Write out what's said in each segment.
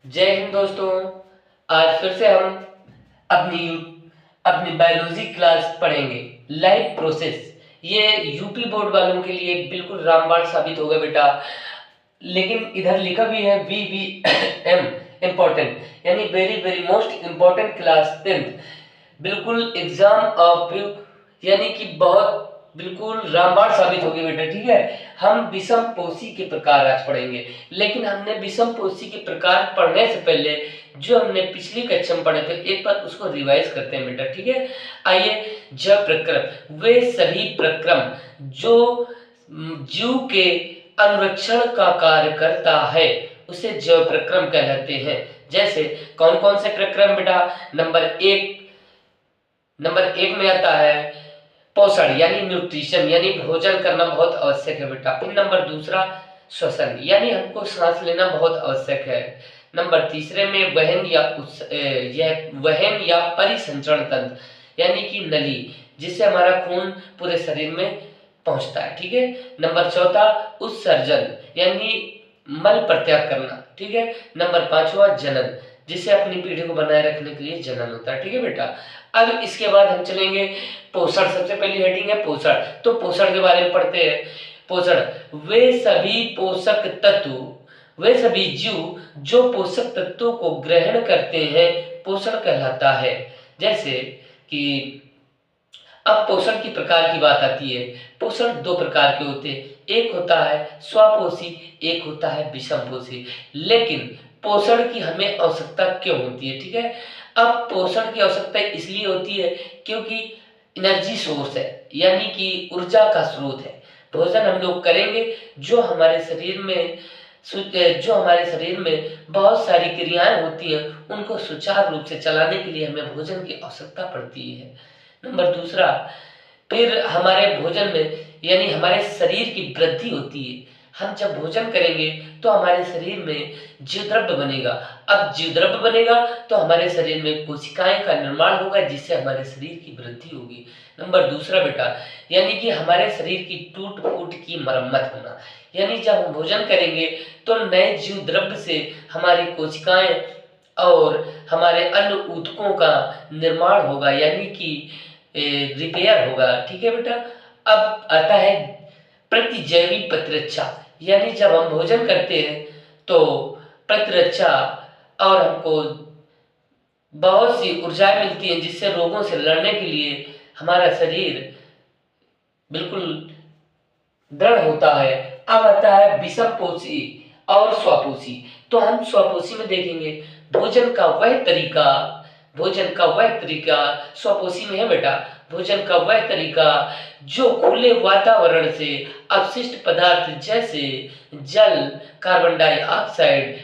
जय हिंद दोस्तों। आज फिर से हम अपनी अपनी बायोलॉजी क्लास पढ़ेंगे। लाइफ प्रोसेस, ये यूपी बोर्ड वालों के लिए बिल्कुल रामबाण साबित होगा बेटा। लेकिन इधर लिखा भी है वी वी एम इम्पोर्टेंट, यानी very very most important class 10th। बिल्कुल एग्जाम ऑफ, यानी कि बहुत बिल्कुल रामबाण साबित होगी बेटा। ठीक है, हम विषम पोषी के प्रकार आज पढ़ेंगे। लेकिन हमने विषम पोषी के प्रकार पढ़ने से पहले जो हमने पिछली कक्षा में पढ़े थे एक बार उसको रिवाइज करते हैं बेटा। ठीक है, आइए। जैव प्रक्रम, वे सभी प्रक्रम जो जीव के अनुरक्षण का कार्य करता है उसे जैव प्रक्रम कहलाते हैं। जैसे कौन कौन से प्रक्रम बेटा? नंबर एक में आता है पोषण यानी न्यूट्रिशन, यानी भोजन करना बहुत आवश्यक है बेटा। फिर नंबर दूसरा श्वसन, यानी हमको सांस लेना बहुत आवश्यक है। नंबर तीसरे में वहन या परिसंचरण तंत्र, यानी कि नली, जिससे हमारा खून पूरे शरीर में पहुंचता है। ठीक है। नंबर चौथा उत्सर्जन, यानी मल प्रत्याग करना। ठीक है। नंबर पांचवा जनन, जिससे अपनी पीढ़ी को बनाए रखने के लिए जनन होता है। ठीक है बेटा। अब इसके बाद हम चलेंगे पोषण। सबसे पहली हेडिंग है पोषण, तो पोषण के बारे में पढ़ते हैं। पोषण, वे सभी पोषक तत्व, वे सभी जीव जो पोषक तत्वों को ग्रहण करते हैं पोषण कहलाता है। जैसे कि अब पोषण की प्रकार की बात आती है। पोषण दो प्रकार के होते हैं, एक होता है स्वपोषी, एक होता है विषमपोषी। लेकिन पोषण की हमें आवश्यकता क्यों होती है? ठीक है, अब पोषण की आवश्यकता इसलिए होती है क्योंकि एनर्जी सोर्स है, यानी कि ऊर्जा का स्रोत है। भोजन हम लोग करेंगे जो हमारे शरीर में बहुत सारी क्रियाएं होती हैं, उनको सुचारू रूप से चलाने के लिए हमें भोजन की आवश्यकता पड़ती है। नंबर दूसरा, फिर हमारे भोजन में यानी हमारे शरीर की वृद्धि होती है। हम जब भोजन करेंगे तो हमारे शरीर में जीवद्रव्य बनेगा। अब जीवद्रव्य बनेगा तो हमारे शरीर में कोशिकाएं का निर्माण होगा, जिससे हमारे शरीर की वृद्धि होगी। नंबर दूसरा बेटा, यानी कि हमारे शरीर की टूट फूट की मरम्मत होना, यानी जब हम भोजन करेंगे तो नए जीव द्रव्य से हमारी कोशिकाएं और हमारे अन्य ऊतकों का निर्माण होगा, यानी कि रिपेयर होगा। ठीक है बेटा। अब आता है प्रतिजैवी प्रतिरक्षा, यानी जब हम भोजन करते हैं तो प्रतिरक्षा और हमको बहुत सी ऊर्जाएं मिलती हैं, जिससे रोगों से लड़ने के लिए हमारा शरीर बिल्कुल दृढ़ होता है। अब आता है विषमपोषी और स्वपोषी। तो हम स्वपोषी में देखेंगे भोजन का वह तरीका स्वपोषी में है बेटा। भोजन का वह तरीका जो खुले वातावरण से अपशिष्ट पदार्थ जैसे जल, कार्बन डाइऑक्साइड,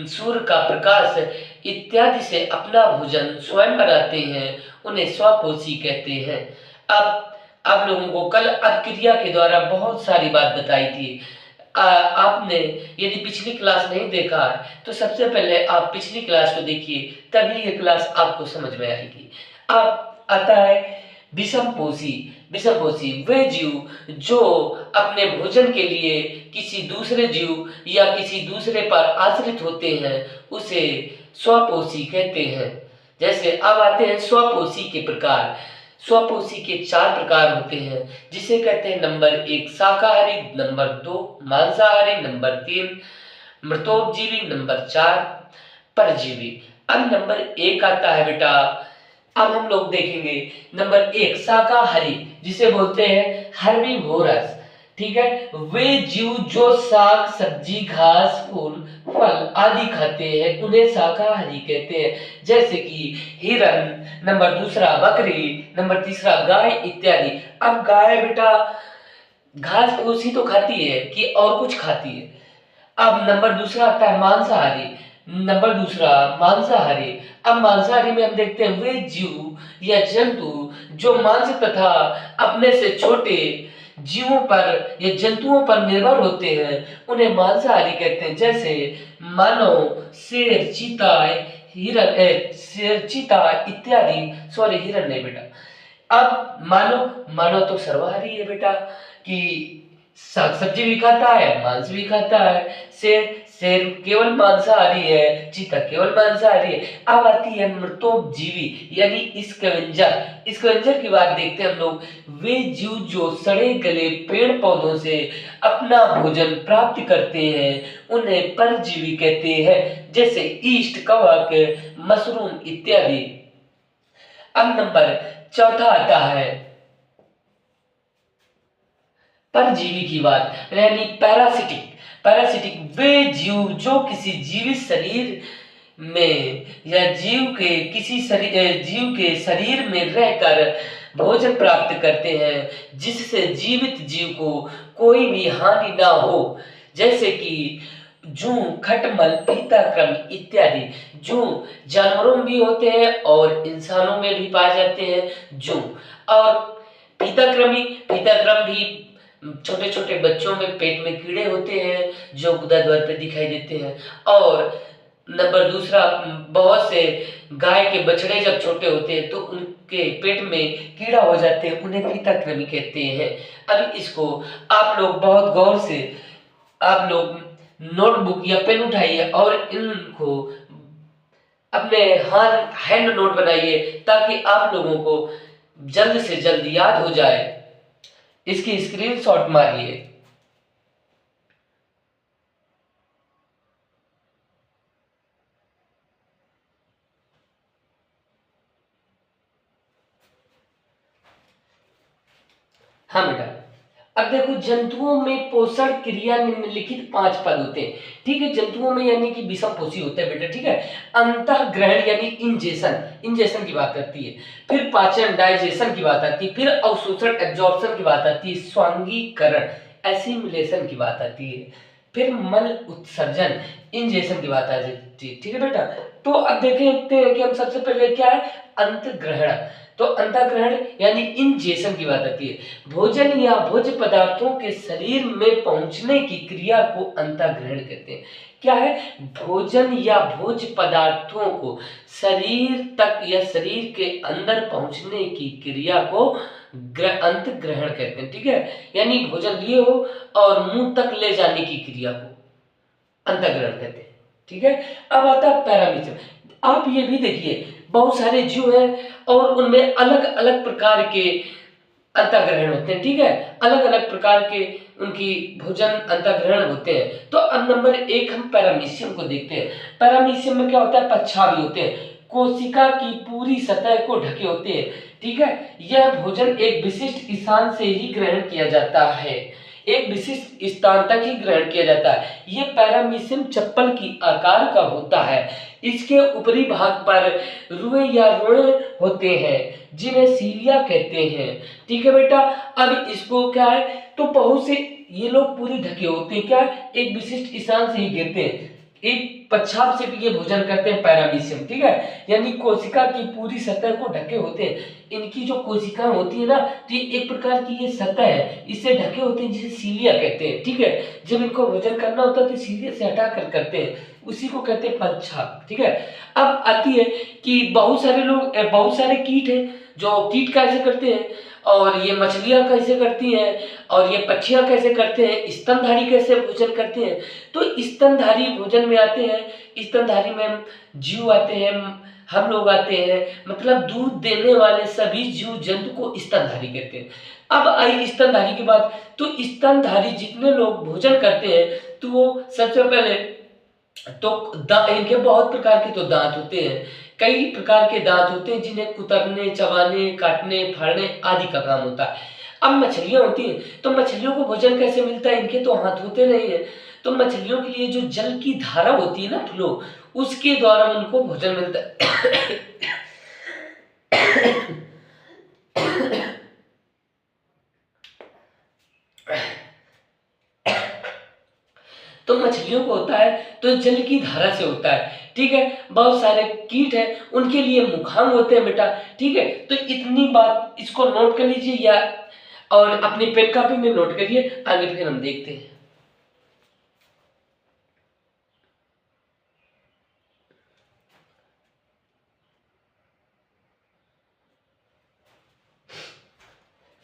सूर्य का प्रकाश इत्यादि से अपना भोजन स्वयं बनाते हैं, उन्हें स्वपोषी कहते हैं। अब आप लोगों को कल अपक्रिया के द्वारा बहुत सारी बात बताई थी। आपने यदि पिछली क्लास नहीं देखा है तो सबसे पहले आप पिछली क्लास को देखिए, तभी ये क्लास आपको समझ में आएगी। अब आता है विषमपोषी। विषमपोषी वे जीव जो अपने भोजन के लिए किसी दूसरे जीव या किसी दूसरे पर आश्रित होते हैं उसे स्वपोषी कहते हैं। जैसे अब आते हैं स्वपोषी के प्रकार। स्वपोषी के 4 प्रकार होते हैं, जिसे कहते हैं नंबर 1 शाकाहारी, नंबर 2 मांसाहारी, नंबर 3 मृतोपजीवी, नंबर 4 परजीवी। अब नंबर 1 आता है बेटा, अब हम लोग देखेंगे नंबर 1 शाकाहारी, जिसे बोलते हैं हर्बीवोरस। ठीक है, वे जीव जो साग सब्जी घास फूल फल आदि खाते हैं उन्हें शाकाहारी कहते हैं। जैसे कि हिरन, नंबर दूसरा बकरी, नंबर तीसरा गाय इत्यादि। अब गाय बेटा घास फूस ही तो खाती है कि और कुछ खाती है? अब नंबर दूसरा आता है मांसाहारी। नंबर दूसरा मांसाहारी। अब मांसाहारी में हम देखते हैं वे जीव या जंतु जो मांस तथा अपने से छोटे जीवों पर या जंतुओं पर निर्भर होते हैं उन्हें मांसाहारी कहते हैं। जैसे मानव, शेर, चीता, शेर, चीता इत्यादि। सॉरी, हिरन नहीं बेटा। अब मानव तो सर्वाहारी है बेटा, कि साग सब्जी भी खाता है, मांस भी खाता है। शेर शेर केवल मांसाहारी है, चीता केवल मांसाहारी है। अब आती है मृतोपजीवी यानी स्कैवेंजर। स्कैवेंजर की बात देखते हैं हम लोग। वे जीव जो सड़े गले पेड़ पौधों से अपना भोजन प्राप्त करते हैं उन्हें परजीवी कहते हैं, जैसे ईस्ट, कवक, मशरूम इत्यादि। अब नंबर चौथा आता है परजीवी की बात, यानी पैरासिटिक। पैरासिटिक वे जीव जो किसी जीवित शरीर में या जीव के शरीर में रहकर भोजन प्राप्त करते हैं जिससे जीवित जीव को कोई भी हानि ना हो, जैसे कि जूं, खटमल, पीताकृमि इत्यादि। जूं जानवरों में भी होते हैं और इंसानों में भी पाए जाते हैं जूं। और पीताकृमि भी छोटे छोटे बच्चों में पेट में कीड़े होते हैं जो गुदा द्वार पे दिखाई देते हैं। और नंबर दूसरा, बहुत से गाय के बछड़े जब छोटे होते हैं तो उनके पेट में कीड़ा हो जाते हैं, उन्हें पीताकृमि कहते हैं। अब इसको आप लोग बहुत गौर से आप लोग नोटबुक या पेन उठाइए और इनको अपने हाथ हैंड नोट बनाइए ताकि आप लोगों को जल्द से जल्द याद हो जाए। इसकी स्क्रीनशॉट मारिए। हाँ बेटा, अब देखो जंतुओं में पोषण क्रिया निम्नलिखित 5 पद होते हैं। ठीक है, जंतुओं में यानी कि विषमपोषी होते हैं बेटा। ठीक है, अंतःग्रहण यानी इंजेशन की बात करती है। फिर पाचन डाइजेशन की बात आती है। फिर अवशोषण एब्जॉर्प्शन की बात आती है। स्वांगीकरण एसिमिलेशन की बात आती है। फिर मल उत्सर्जन इंजेशन की बात आ जाती है। ठीक है बेटा, तो अब देखते हैं कि हम सबसे पहले क्या है अंतग्रहण। तो अंतःग्रहण यानी इंजेशन की बात आती है। भोजन या भोज्य पदार्थों के शरीर में पहुंचने की क्रिया को अंतःग्रहण कहते हैं। क्या है? भोजन या भोज्य पदार्थों को शरीर तक या शरीर के अंदर पहुंचने की क्रिया को अंतग्रहण कहते हैं। ठीक है, यानी भोजन लिए हो और मुंह तक ले जाने की क्रिया को अंतग्रहण कहते हैं। ठीक है, अब आता है पैरामीटर। आप ये भी देखिए बहुत सारे जीव हैं और उनमें अलग अलग प्रकार के अंतःग्रहण होते हैं। ठीक है, अलग अलग प्रकार के उनकी भोजन अंतःग्रहण होते हैं। तो अब नंबर 1 हम पैरामीशियम को देखते हैं। पैरामीशियम में क्या होता है? पच्छावी होते हैं, कोशिका की पूरी सतह को ढके होते हैं। ठीक है, यह भोजन एक विशिष्ट स्थान से ही ग्रहण किया जाता है, एक विशिष्ट स्थान तक ही ग्रहण किया जाता है। यह पैरामीशियम चप्पल की आकार का होता है। इसके ऊपरी भाग पर रुए या रोए होते हैं जिन्हें सीलिया कहते हैं। ठीक है बेटा, अब इसको क्या है तो बहुत से ये लोग पूरे ढके होते हैं, क्या एक विशिष्ट स्थान से ही गिरते हैं, एक पच्छाव से भी ये भोजन करते हैं पैरामीशियम। ठीक है, यानी कोशिका की पूरी सतह को ढके होते हैं। इनकी जो कोशिकाएं होती है ना, तो ये एक प्रकार की ये सतह है, इससे ढके होते हैं जिसे सीलिया कहते हैं। ठीक है, जब इनको भोजन करना होता है तो सीलिया से हटा कर करते हैं, उसी को कहते हैं पच्छाव। ठीक है, अब आती है कि बहुत सारे कीट हैं जो कीट कैसे करते हैं, और ये मछलियां कैसे करती हैं, और ये पक्षियां कैसे करते हैं, स्तनधारी कैसे भोजन करते हैं। तो स्तनधारी भोजन में आते हैं, स्तनधारी में जीव आते हैं, हम लोग आते हैं, मतलब दूध देने वाले सभी जीव जंतु को स्तनधारी कहते हैं। अब आई स्तनधारी की बात, तो स्तनधारी जितने लोग भोजन करते हैं तो वो सबसे पहले तो इनके बहुत प्रकार के तो दांत होते हैं, कई प्रकार के दांत होते हैं जिन्हें कुतरने, चबाने, काटने, फाड़ने आदि का काम होता है। अब मछलियां होती हैं, तो मछलियों को भोजन कैसे मिलता है? इनके तो हाथ होते नहीं है, तो मछलियों के लिए जो जल की धारा होती है ना, फ्लो, उसके द्वारा उनको भोजन मिलता है। तो मछलियों को होता है तो जल की धारा से होता है। ठीक है, बहुत सारे कीट हैं उनके लिए मुखांग होते हैं बेटा। ठीक है, तो इतनी बात इसको नोट कर लीजिए या और अपनी पेन कॉपी में नोट करिए, आगे फिर हम देखते हैं।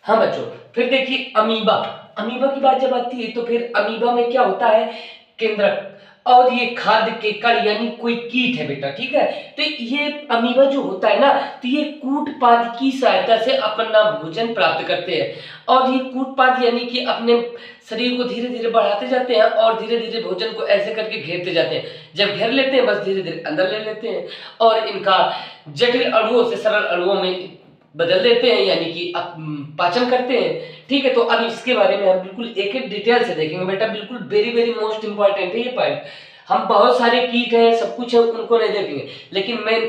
हाँ बच्चों, फिर देखिए अमीबा। अमीबा की बात जब आती है तो फिर अमीबा में क्या होता है? केंद्रक। और ये खाद्य के कण यानी कोई कीट है बेटा, ठीक है। तो ये अमीबा जो होता है ना, तो ये कूटपाद की सहायता से अपना भोजन प्राप्त करते हैं। और ये कूटपाद यानी कि अपने शरीर को धीरे धीरे बढ़ाते जाते हैं और धीरे धीरे भोजन को ऐसे करके घेरते जाते हैं। जब घेर लेते हैं बस धीरे धीरे अंदर ले लेते हैं और इनका जटिल अणुओं से सरल अणुओं में बदल देते हैं, यानी कि पाचन करते हैं, ठीक है। तो अब इसके बारे में हम बिल्कुल एक एक डिटेल से देखेंगे बेटा, बिल्कुल वेरी वेरी मोस्ट इंपॉर्टेंट है ये पॉइंट। हम बहुत सारे कीट हैं, सब कुछ है, उनको नहीं देखेंगे, लेकिन मैं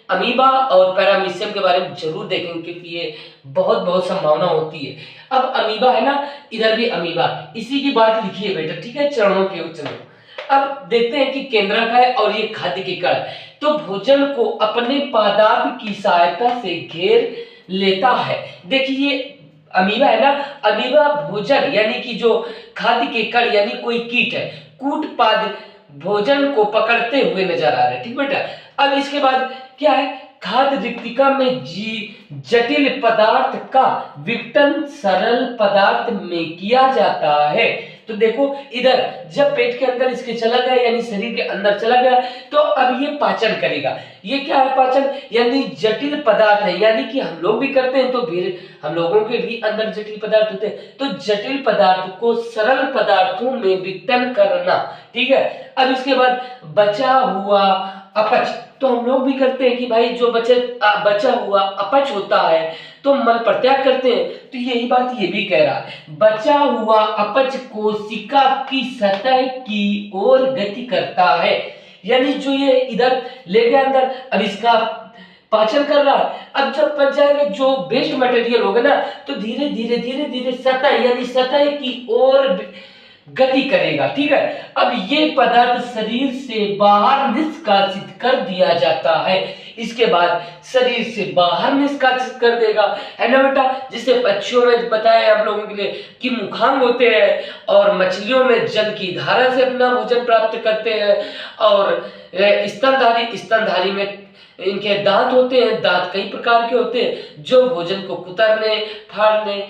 अमीबा और पैरामीशियम के बारे में जरूर देखेंगे क्योंकि ये बहुत बहुत संभावना होती है। अब अमीबा है ना, इधर भी अमीबा, इसी की बात लिखी है बेटा, ठीक है, चरणों के चरणों। अब देखते हैं कि केंद्रक है और ये खाद्य के कण, तो भोजन को अपने पादाप की सहायता से घेर लेता है। देखिए ये अमीबा है ना, अमीबा भोजन यानी कि जो खाद्य के कण यानी कोई कीट है, कूटपाद भोजन को पकड़ते हुए नजर आ रहे हैं, ठीक बेटा। अब इसके बाद क्या है, खाद्य रिक्तिका में जटिल पदार्थ का विघटन सरल पदार्थ में किया जाता है। तो देखो इधर जब पेट के अंदर इसके चला गया यानी शरीर के अंदर चला गया, तो अब ये पाचन करेगा। ये क्या है पाचन, यानी जटिल पदार्थ है, यानी कि हम लोग भी करते हैं तो फिर हम लोगों के भी अंदर जटिल पदार्थ होते हैं, तो जटिल पदार्थ को सरल पदार्थों में विघटन करना, ठीक है। अब इसके बाद बचा हुआ अपच, तो हम लोग भी करते हैं कि भाई जो बचा हुआ अपच होता है तो मल प्रत्याग करते हैं, तो यही बात ये भी कह रहा है, बचा हुआ अपच कोशिका की सतह की ओर गति करता है। यानी जो ये इधर ले गया अंदर, अब इसका पाचन कर रहा है, अब जब पच जाएगा जो वेस्ट मटेरियल होगा ना, तो धीरे धीरे धीरे धीरे सतह यानी सतह की ओर गति करेगा, ठीक है। अब ये पदार्थ शरीर से बाहर निष्कासित कर दिया जाता है। इसके बाद शरीर से बाहर निष्कासित कर देगा, है ना बेटा। जिससे पक्षियों में बताया आप लोगों के लिए कि मुखांग होते हैं और मछलियों में जल की धारा से अपना भोजन प्राप्त करते हैं, और स्तनधारी में इनके दांत होते हैं। दांत कई प्रकार के होते हैं जो भोजन को कुतरने, फाड़ने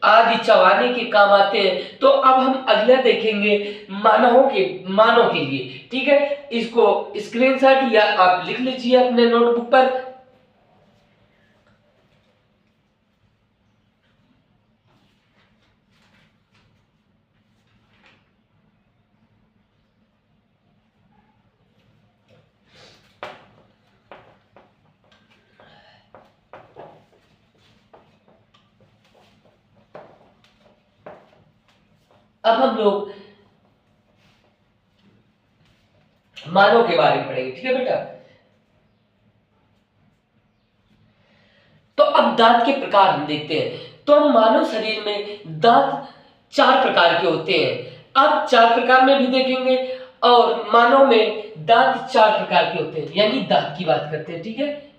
आदि चबाने के काम आते हैं। तो अब हम अगला देखेंगे मानव के लिए, ठीक है। इसको स्क्रीनशॉट या आप लिख लीजिए अपने नोटबुक पर। अब हम लोग मानव के बारे में पढ़ेंगे, ठीक है बेटा। तो अब दांत के प्रकार हम देखते हैं। तो मानव शरीर में दांत 4 प्रकार के होते हैं। अब 4 प्रकार में भी देखेंगे, और मानव में दांत 4 प्रकार के होते हैं, यानी दांत की बात करते हैं, ठीक है।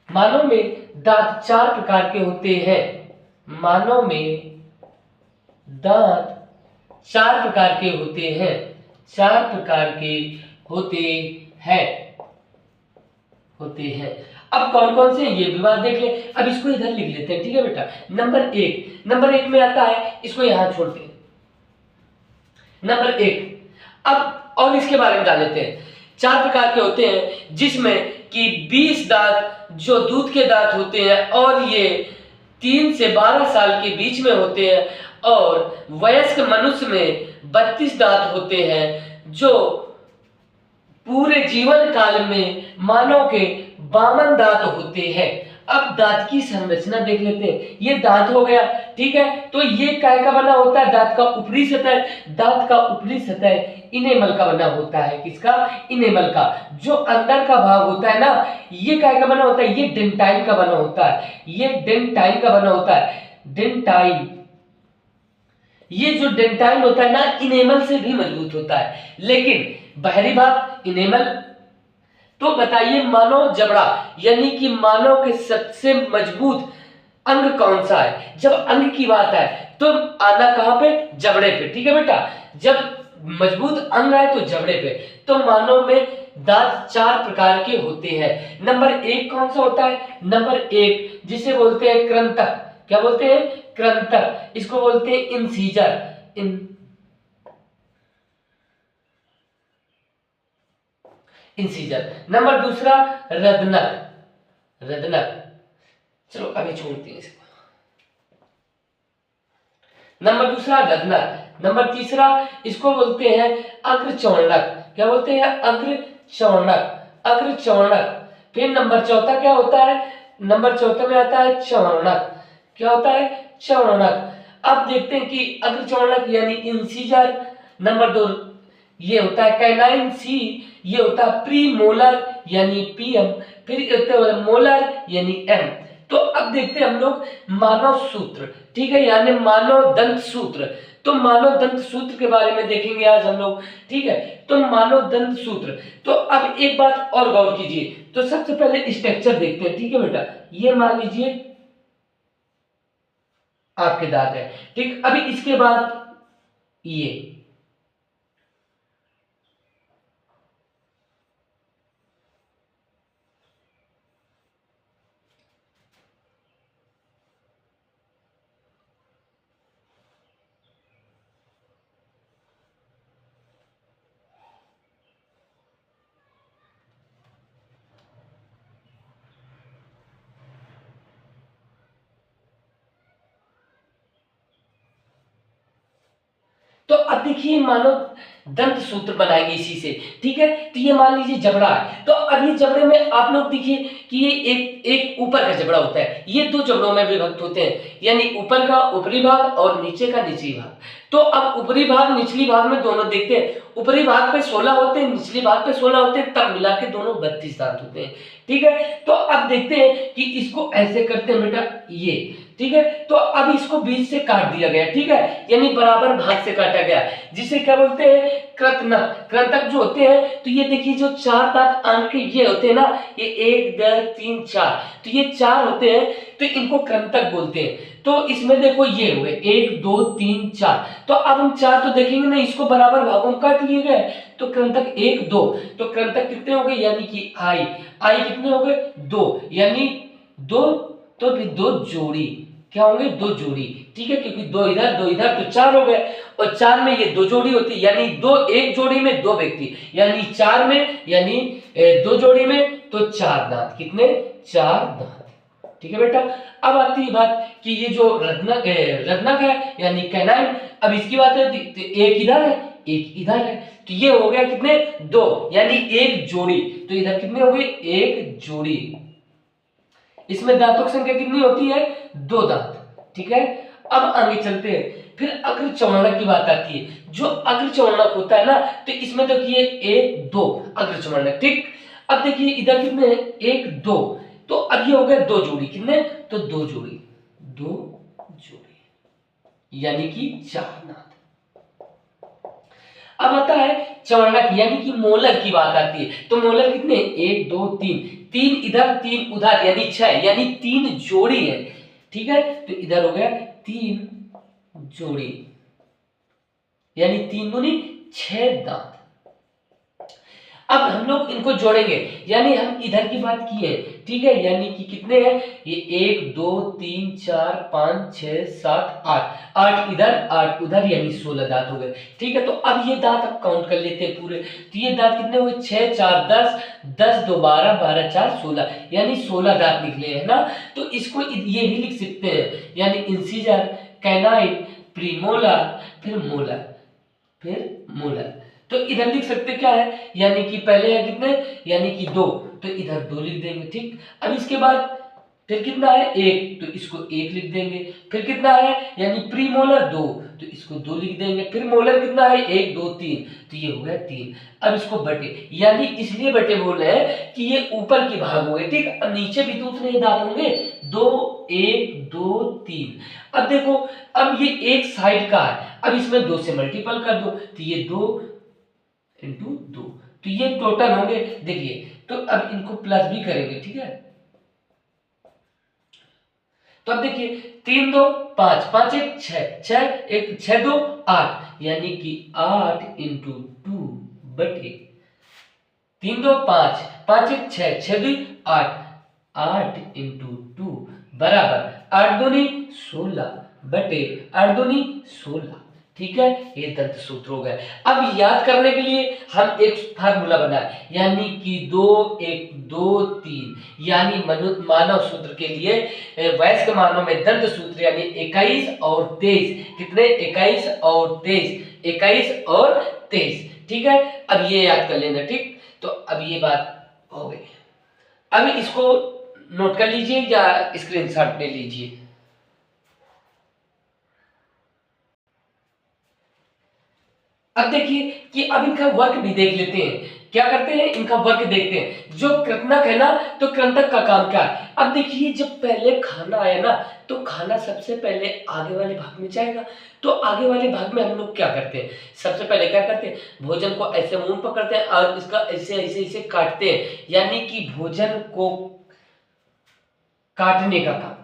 मानव में दांत 4 प्रकार के होते हैं। मानव में दांत 4 प्रकार के होते हैं, 4 प्रकार के होते हैं। अब कौन कौन से ये भी बात देख ले। अब इसको इधर लिख लेते हैं, ठीक है बेटा। नंबर एक में आता है, इसको यहां छोड़ते हैं, नंबर 1। अब और इसके बारे में जान लेते हैं। 4 प्रकार के होते हैं जिसमें कि 20 दांत जो दूध के दांत होते हैं, और ये 3 से 12 साल के बीच में होते हैं, और वयस्क मनुष्य में 32 दांत होते हैं जो पूरे जीवन काल में मानव के 52 दांत होते हैं। अब दांत की संरचना देख लेते हैं। ये दांत हो गया, ठीक है। तो ये काय का बना होता है, दांत का ऊपरी सतह। दांत का ऊपरी सतह इनेमल का बना होता है। किसका, इनेमल का। जो अंदर का भाग होता है ना, ये काय का बना होता है, ये डेंटाइन का बना होता है। ये डेंटाइन का बना होता है, डेंटाइन। ये जो डेंटाइन होता है ना, इनेमल से भी मजबूत होता है, लेकिन बाहरी भाग इनेमल। तो बताइए मानव जबड़ा यानी कि मानव के सबसे मजबूत अंग कौन सा है। जब अंग की बात है तो आना कहां पे, जबड़े पे, ठीक है बेटा। जब मजबूत अंग है तो जबड़े पे। तो मानव में दांत 4 प्रकार के होते हैं। नंबर 1 कौन सा होता है, नंबर 1 जिसे बोलते हैं कृंतक। क्या बोलते हैं, कृंतक। इसको बोलते हैं इंसीजर। इंसीजर। नंबर दूसरा रदनक, रदनक, चलो अभी छोड़ते हैं इसको। नंबर दूसरा रदनक। नंबर तीसरा इसको बोलते हैं अग्रचौर्णक। क्या बोलते हैं? अग्रचौर्णक, अग्रचौर्णक। फिर नंबर चौथा क्या होता है? नंबर चौथे में आता है चौर्णक। क्या होता है? चौर्णक। अब देखते हैं कि अग्रचौर्णक यानी इंसीजर। नंबर दो ये होता है कैनाइन सी, ये होता है प्रीमोलर यानी पीएम, फिर मोलर यानी एम। तो अब देखते हैं हम लोग मानव सूत्र, ठीक है, यानी मानव दंत सूत्र। तो मानव दंत सूत्र के बारे में देखेंगे आज हम लोग, ठीक है। तो मानव दंत सूत्र, तो अब एक बात और गौर कीजिए। तो सबसे पहले स्ट्रक्चर देखते हैं, ठीक है बेटा। ये मान लीजिए आपके दांत है, ठीक। अभी इसके बाद ये तो अब देखिए मानव दंत सूत्र बनाएंगे इसी से, ठीक है। तो ये मान लीजिए जबड़ा है, तो अब ये जबड़े में आप लोग देखिए कि ये एक एक ऊपर का जबड़ा होता है, ये दो जबड़ों में विभक्त होते हैं, यानी ऊपर का ऊपरी भाग और नीचे का निचली भाग। तो अब ऊपरी भाग निचली भाग में दोनों देखते हैं, ऊपरी भाग पे 16 होते हैं, निचली भाग पे 16 होते हैं, तब मिला के दोनों 32 दांत होते हैं, ठीक है। तो अब देखते हैं कि इसको ऐसे करते हैं बेटा, ये, ठीक है। तो अब इसको बीच से काट दिया गया, ठीक है, यानी बराबर भाग से काटा गया, जिसे क्या बोलते हैं? कृंतक। कृंतक जो होते हैं, तो ये देखिए जो चार दांत आंख के ये होते हैं ना, ये 1 2 3 4, तो ये चार होते हैं, तो इनको कृंतक बोलते हैं। तो इसमें देखो ये हुए 1 2 3 4, तो अब हम चार तो देखेंगे ना, इसको बराबर भागों में काट लिए गए, तो कृंतक 1 2, तो कृंतक कितने हो गए? यानी कि आई, आई कितने हो गए? 2, यानी 2, तो फिर 2 जोड़ी, क्या होंगे? 2 जोड़ी, ठीक है, क्योंकि 2 इधर तो 4 हो गए, और 4 में ये 2 जोड़ी होती है, यानी 2 एक जोड़ी में 2 व्यक्ति, यानी 4 में, यानी 2 जोड़ी में तो 4 दांत, कितने? 4 दांत, ठीक है बेटा। अब आती है बात कि ये जो रत्नक है यानी कैनाइन, अब इसकी बात है, तो एक इधर है एक इधर है, तो ये हो गया कितने? 2, यानी एक जोड़ी, तो इधर कितने हो गए? एक जोड़ी। इसमें दांतों की संख्या कितनी होती है? 2 दांत, ठीक है। अब आगे चलते हैं, फिर अग्रचौर्णक की बात आती है। जो अग्रचौर्णक होता है ना, तो इसमें देखिए 1 2 अग्रचौर्णक, ठीक। अब देखिए इधर कितने हैं? 1 2, तो अब ये हो गया 2 जोड़ी, कितने? तो 2 जोड़ी, 2 जोड़ी, यानी कि 4 दांत। अब आता है चौर्णक यानी कि मोलर की बात आती है, तो मोलर कितने? 1 2 3, 3 इधर 3 उधर, यानी 6, यानी 3 जोड़ी है, ठीक है। तो इधर हो गया 3 जोड़ी, यानी 3 दूनी 6 दांत। अब हम लोग इनको जोड़ेंगे, यानी हम इधर की बात की है, ठीक है, यानी कि कितने हैं? ये 1 2 3 4 5 6 7 8, 8 इधर 8 उधर, यानी 16 दांत हो गए, ठीक है। तो अब ये दांत अब काउंट कर लेते हैं पूरे, तो ये दांत कितने हुए? 6 4 10, 10 2 12, 12 4 16, यानी 16 दांत निकले हैं ना। तो इसको ये भी लिख सकते हैं, यानी इंसीजर, कैनाइन, प्रीमोलर, फिर मोलर, फिर मोलर। तो इधर लिख सकते क्या है? यानी कि पहले है कितने? यानी कि 2, तो इधर 2 लिख देंगे, ठीक। अब इसके बाद फिर कितना है? 1, तो इसको 1 लिख देंगे। फिर कितना है? यानी प्रीमोलर 2, तो इसको 2 लिख देंगे। फिर मोलर कितना है? 1 2 3, तो ये हो गया 3। अब इसको बटे, यानी इसलिए बटे बोल रहे हैं कि ये ऊपर की भाग हो गए, ठीक। अब नीचे भी तो उतने ही दांत होंगे, 2 1 2 3। अब देखो, अब ये एक साइड का है, अब इसमें 2 से मल्टीपल कर दो, तो ये 2 इंटू 2, तो ये टोटल होंगे, देखिए। तो अब इनको प्लस भी करेंगे, ठीक है। तो अब देखिए 3 2 5, 5 1 6, 6 1 6 2 8, यानी कि 8 इंटू 2 बटे 3 2 5, 5 1 6, 6 2 8, 8 इंटू 2 बराबर 8 दूनी 16 बटे 8 दूनी 16, ठीक है, ये दंत सूत्र हो गया। अब याद करने के लिए हम एक फार्मूला बनाए, यानी कि 2 1 2 3, यानी मानव सूत्र के लिए वयस्क मानव में दंत सूत्र यानी 21 और 23, कितने 21 और 23, 21 और 23, ठीक है। अब ये याद कर लेना, ठीक। तो अब ये बात हो गई, अब इसको नोट कर लीजिए या स्क्रीनशॉट ले लीजिए। अब देखिए कि अब इनका वर्क भी देख लेते हैं, क्या करते हैं, इनका वर्क देखते हैं। जो कृंतक है ना, तो कृंतक का काम क्या है। अब देखिए जब पहले खाना आया ना, तो खाना सबसे पहले आगे वाले भाग में जाएगा। तो आगे वाले भाग में हम लोग क्या करते हैं, सबसे पहले क्या करते हैं, भोजन को ऐसे मुंह पकड़ते हैं और इसका ऐसे ऐसे ऐसे काटते हैं, यानी कि भोजन को काटने का काम,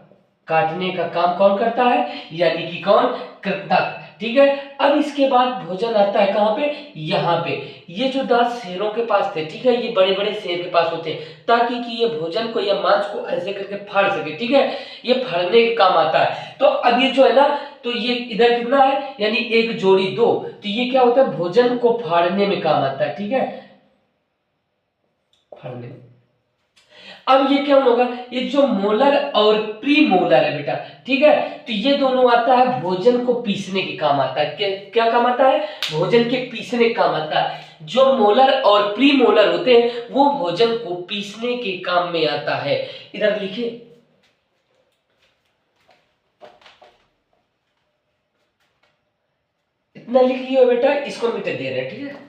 काटने का काम कौन करता है, यानी कि कौन, कृंतक, ठीक है। अब इसके बाद भोजन आता है कहां पे, यहाँ पे। ये जो दांत शेरों के पास थे, ठीक है, ये बड़े बड़े शेर के पास होते हैं, ताकि कि ये भोजन को या मांस को ऐसे करके फाड़ सके, ठीक है, ये फाड़ने के काम आता है। तो अब ये जो है ना, तो ये इधर कितना है, यानी एक जोड़ी 2, तो ये क्या होता है, भोजन को फाड़ने में काम आता है, ठीक है, फाड़ने में। अब ये क्या होगा, ये जो मोलर और प्री मोलर है बेटा, ठीक है, तो ये दोनों आता है भोजन को पीसने के काम आता है। क्या काम आता है, भोजन के पीसने के काम आता है। जो मोलर और प्री मोलर होते हैं वो भोजन को पीसने के काम में आता है। इधर लिखिए, इतना लिख लियो बेटा, इसको मीटर दे रहे हैं, ठीक है।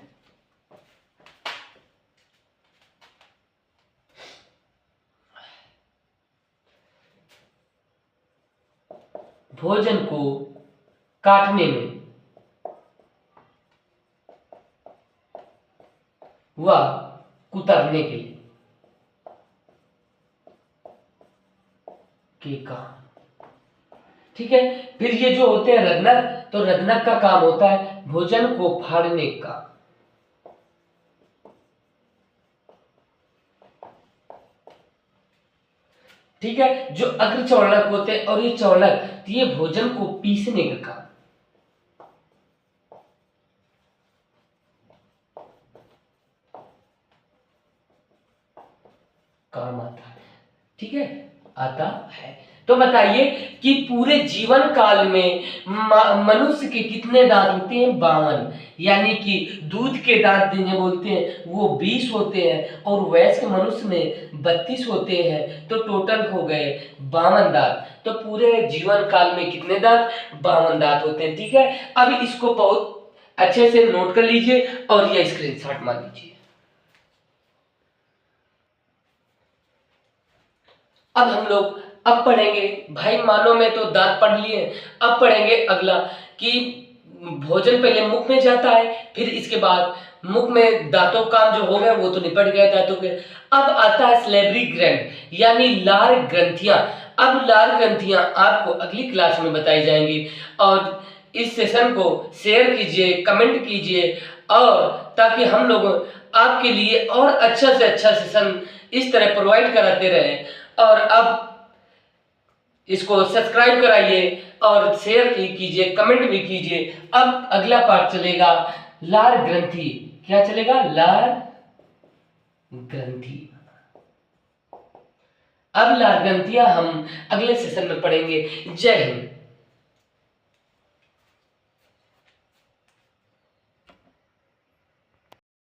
भोजन को काटने में व कुतरने के लिए के काम, ठीक है। फिर ये जो होते हैं रत्नक, तो रत्नक का काम होता है भोजन को फाड़ने का, ठीक है। जो अग्र चौड़क होते हैं और ये चौड़क, तो ये भोजन को पीसने का काम आता है, ठीक है, आता है। तो बताइए कि पूरे जीवन काल में मनुष्य के कितने दांत होते हैं, 52, यानी कि दूध के दांत जिन्हें बोलते हैं वो 20 होते हैं, और वयस्क मनुष्य में 32 होते हैं, तो टोटल हो गए 52 दांत। तो पूरे जीवन काल में कितने दांत, 52 दांत होते हैं, ठीक है। अब इसको बहुत अच्छे से नोट कर लीजिए और ये स्क्रीनशॉट मार लीजिए। अब हम लोग अब पढ़ेंगे, भाई मानो में तो दांत पढ़ लिए, अब पढ़ेंगे अगला कि भोजन पहले मुख में जाता है, फिर इसके बाद मुख में दांतों का काम जो हो गया वो तो निपट गया दांतों के। अब आता है स्लेवरी ग्लैंड यानी लार ग्रंथियां। अब लार ग्रंथियां आपको अगली क्लास में बताई जाएंगी, और इस सेशन को शेयर कीजिए, कमेंट कीजिए, और ताकि हम लोग आपके लिए और अच्छा से अच्छा सेशन इस तरह प्रोवाइड कराते रहें। और अब इसको सब्सक्राइब कराइए और शेयर कीजिए, कमेंट भी कीजिए। अब अगला पार्ट चलेगा लार ग्रंथि, क्या चलेगा, लार ग्रंथि। अब लार ग्रंथियां हम अगले सेशन में पढ़ेंगे। जय हिंद।